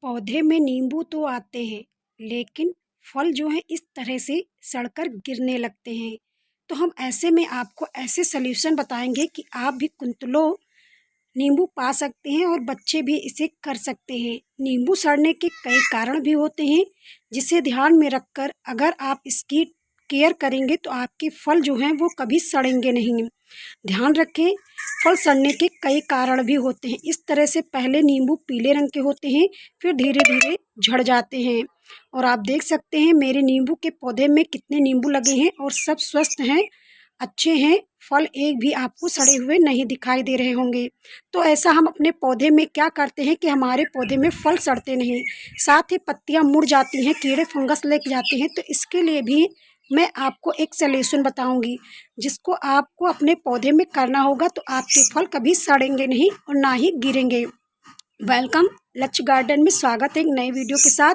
पौधे में नींबू तो आते हैं, लेकिन फल जो है इस तरह से सड़कर गिरने लगते हैं। तो हम ऐसे में आपको ऐसे सॉल्यूशन बताएंगे कि आप भी कुंतलों नींबू पा सकते हैं और बच्चे भी इसे कर सकते हैं। नींबू सड़ने के कई कारण भी होते हैं, जिसे ध्यान में रखकर अगर आप इसकी केयर करेंगे तो आपके फल जो हैं वो कभी सड़ेंगे नहीं। ध्यान रखें, फल सड़ने के कई कारण भी होते हैं। इस तरह से पहले नींबू पीले रंग के होते हैं, फिर धीरे धीरे झड़ जाते हैं। और आप देख सकते हैं मेरे नींबू के पौधे में कितने नींबू लगे हैं और सब स्वस्थ हैं, अच्छे हैं। फल एक भी आपको सड़े हुए नहीं दिखाई दे रहे होंगे। तो ऐसा हम अपने पौधे में क्या करते हैं कि हमारे पौधे में फल सड़ते नहीं, साथ ही पत्तियां मुड़ जाती हैं, कीड़े फंगस लग जाते हैं। तो इसके लिए भी मैं आपको एक सॉल्यूशन बताऊंगी, जिसको आपको अपने पौधे में करना होगा, तो आपके फल कभी सड़ेंगे नहीं और ना ही गिरेंगे। वेलकम, लक्ष्य गार्डन में स्वागत है एक नए वीडियो के साथ।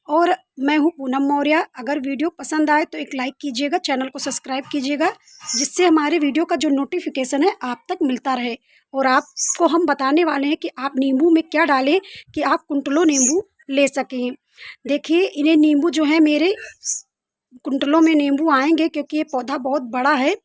और मैं हूँ पूनम मौर्य। अगर वीडियो पसंद आए तो एक लाइक कीजिएगा, चैनल को सब्सक्राइब कीजिएगा, जिससे हमारे वीडियो का जो नोटिफिकेशन है आप तक मिलता रहे। और आपको हम बताने वाले हैं कि आप नींबू में क्या डालें कि आप कुंटलों नींबू ले सकें। देखिए, इन्हें नींबू जो है मेरे कुंटलों में नींबू आएंगे, क्योंकि ये पौधा बहुत बड़ा है।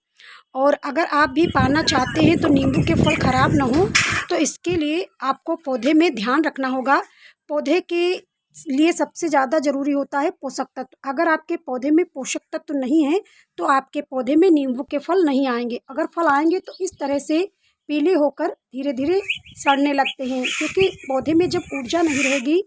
और अगर आप भी पाना चाहते हैं तो नींबू के फल ख़राब ना हो, तो इसके लिए आपको पौधे में ध्यान रखना होगा। पौधे के लिए सबसे ज़्यादा ज़रूरी होता है पोषक तत्व। अगर आपके पौधे में पोषक तत्व नहीं है तो आपके पौधे में नींबू के फल नहीं आएंगे। अगर फल आएंगे तो इस तरह से पीले होकर धीरे धीरे सड़ने लगते हैं, क्योंकि पौधे में जब ऊर्जा नहीं रहेगी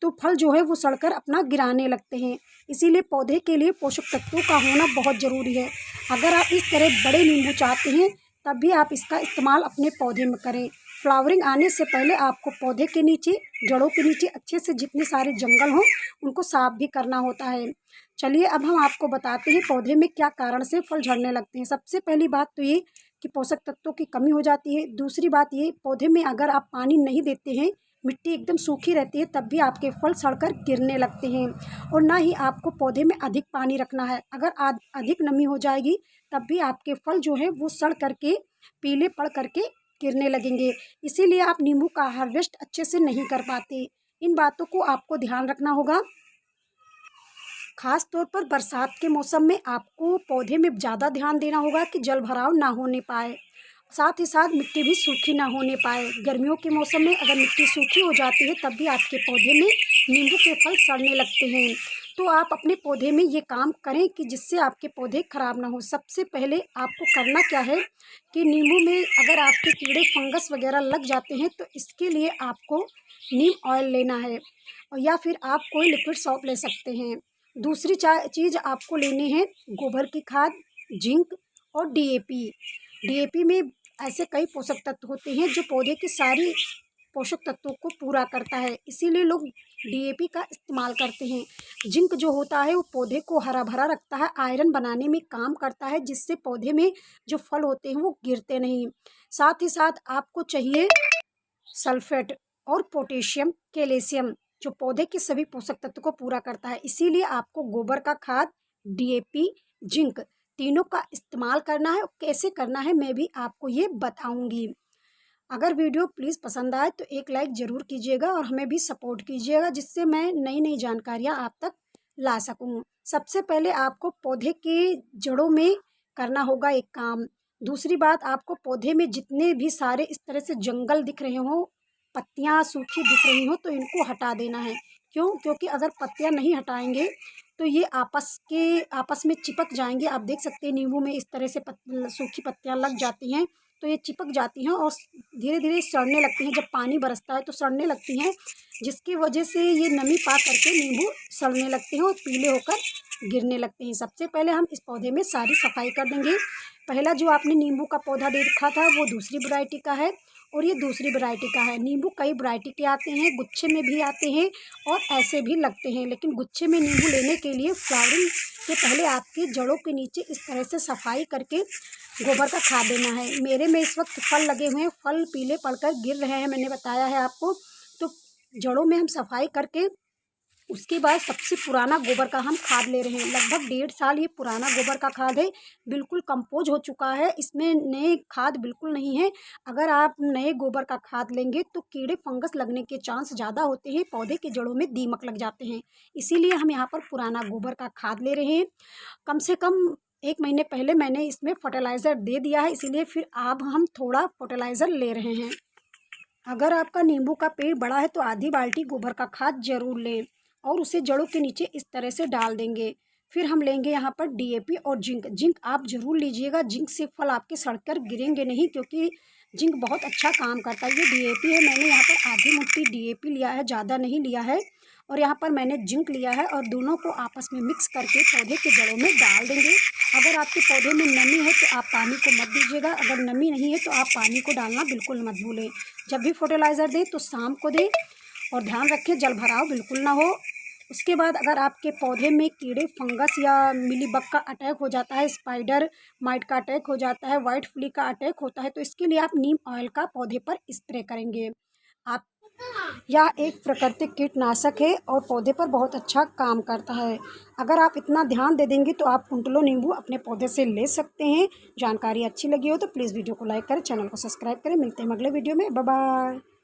तो फल जो है वो सड़कर अपना गिराने लगते हैं। इसीलिए पौधे के लिए पोषक तत्वों का होना बहुत ज़रूरी है। अगर आप इस तरह बड़े नींबू चाहते हैं तब भी आप इसका इस्तेमाल अपने पौधे में करें। फ्लावरिंग आने से पहले आपको पौधे के नीचे, जड़ों के नीचे अच्छे से जितने सारे जंगल हों उनको साफ भी करना होता है। चलिए, अब हम आपको बताते हैं पौधे में क्या कारण से फल झड़ने लगते हैं। सबसे पहली बात तो ये कि पोषक तत्वों की कमी हो जाती है। दूसरी बात ये, पौधे में अगर आप पानी नहीं देते हैं, मिट्टी एकदम सूखी रहती है, तब भी आपके फल सड़कर गिरने लगते हैं। और ना ही आपको पौधे में अधिक पानी रखना है। अगर अधिक नमी हो जाएगी तब भी आपके फल जो है वो सड़ करके पीले पड़ करके गिरने लगेंगे। इसीलिए आप नींबू का हार्वेस्ट अच्छे से नहीं कर पाते। इन बातों को आपको ध्यान रखना होगा। खास तौर पर बरसात के मौसम में आपको पौधे में ज़्यादा ध्यान देना होगा कि जल भराव ना होने पाए, साथ ही साथ मिट्टी भी सूखी ना होने पाए। गर्मियों के मौसम में अगर मिट्टी सूखी हो जाती है तब भी आपके पौधे में नींबू के फल सड़ने लगते हैं। तो आप अपने पौधे में ये काम करें कि जिससे आपके पौधे खराब ना हो। सबसे पहले आपको करना क्या है कि नींबू में अगर आपके कीड़े फंगस वगैरह लग जाते हैं तो इसके लिए आपको नीम ऑयल लेना है, और या फिर आप कोई लिक्विड सॉप ले सकते हैं। दूसरी चीज़ आपको लेनी है गोबर की खाद, जिंक और डीएपी। डीएपी में ऐसे कई पोषक तत्व होते हैं जो पौधे की सारी पोषक तत्वों को पूरा करता है, इसीलिए लोग डीएपी का इस्तेमाल करते हैं। जिंक जो होता है वो पौधे को हरा भरा रखता है, आयरन बनाने में काम करता है, जिससे पौधे में जो फल होते हैं वो गिरते नहीं। साथ ही साथ आपको चाहिए सल्फेट और पोटेशियम, कैल्शियम, जो पौधे के सभी पोषक तत्व को पूरा करता है। इसीलिए आपको गोबर का खाद, डीएपी, जिंक तीनों का इस्तेमाल करना है। और कैसे करना है मैं भी आपको ये बताऊंगी। अगर वीडियो प्लीज़ पसंद आए तो एक लाइक ज़रूर कीजिएगा और हमें भी सपोर्ट कीजिएगा, जिससे मैं नई नई जानकारियाँ आप तक ला सकूँ। सबसे पहले आपको पौधे के जड़ों में करना होगा एक काम। दूसरी बात, आपको पौधे में जितने भी सारे इस तरह से जंगल दिख रहे हों, पत्तियाँ सूखी दिख रही हों, तो इनको हटा देना है। क्यों? क्योंकि अगर पत्तियाँ नहीं हटाएंगे तो ये आपस में चिपक जाएंगे। आप देख सकते हैं नींबू में इस तरह से सूखी पत्तियाँ लग जाती हैं, तो ये चिपक जाती हैं और धीरे धीरे सड़ने लगती हैं। जब पानी बरसता है तो सड़ने लगती हैं, जिसकी वजह से ये नमी पा करके नींबू सड़ने लगते हैं और पीले होकर गिरने लगते हैं। सबसे पहले हम इस पौधे में सारी सफाई कर देंगे। पहला जो आपने नींबू का पौधा देखा था वो दूसरी वैरायटी का है और ये दूसरी वैरायटी का है। नींबू कई वैरायटी के आते हैं, गुच्छे में भी आते हैं और ऐसे भी लगते हैं। लेकिन गुच्छे में नींबू लेने के लिए फ्लावरिंग के पहले आपकी जड़ों के नीचे इस तरह से सफाई करके गोबर का खाद देना है। मेरे में इस वक्त फल लगे हुए हैं, फल पीले पड़कर गिर रहे हैं, मैंने बताया है आपको। तो जड़ों में हम सफाई करके उसके बाद सबसे पुराना गोबर का हम खाद ले रहे हैं। लगभग 1.5 साल ये पुराना गोबर का खाद है, बिल्कुल कंपोज हो चुका है, इसमें नए खाद बिल्कुल नहीं है। अगर आप नए गोबर का खाद लेंगे तो कीड़े फंगस लगने के चांस ज़्यादा होते हैं, पौधे के जड़ों में दीमक लग जाते हैं। इसीलिए हम यहाँ पर पुराना गोबर का खाद ले रहे हैं। कम से कम 1 महीने पहले मैंने इसमें फर्टिलाइज़र दे दिया है, इसीलिए फिर अब हम थोड़ा फर्टिलाइज़र ले रहे हैं। अगर आपका नींबू का पेड़ बड़ा है तो आधी बाल्टी गोबर का खाद जरूर लें और उसे जड़ों के नीचे इस तरह से डाल देंगे। फिर हम लेंगे यहाँ पर डीएपी और जिंक। जिंक आप जरूर लीजिएगा, जिंक से फल आपके सड़कर गिरेंगे नहीं, क्योंकि जिंक बहुत अच्छा काम करता है। ये डीएपी है, मैंने यहाँ पर आधी मुट्ठी डीएपी लिया है, ज़्यादा नहीं लिया है। और यहाँ पर मैंने जिंक लिया है और दोनों को आपस में मिक्स करके पौधे के जड़ों में डाल देंगे। अगर आपके पौधे में नमी है तो आप पानी को मत दीजिएगा, अगर नमी नहीं है तो आप पानी को डालना बिल्कुल मत भूलें। जब भी फर्टिलाइज़र दें तो शाम को दें और ध्यान रखें जल भराव बिल्कुल ना हो। उसके बाद अगर आपके पौधे में कीड़े फंगस या मिलीबग का अटैक हो जाता है, स्पाइडर माइट का अटैक हो जाता है, वाइट फ्ली का अटैक होता है, तो इसके लिए आप नीम ऑयल का पौधे पर स्प्रे करेंगे। आप या एक प्राकृतिक कीटनाशक है और पौधे पर बहुत अच्छा काम करता है। अगर आप इतना ध्यान दे देंगे तो आप कुंटलो नींबू अपने पौधे से ले सकते हैं। जानकारी अच्छी लगी हो तो प्लीज़ वीडियो को लाइक करें, चैनल को सब्सक्राइब करें। मिलते हैं अगले वीडियो में। बाय बाय।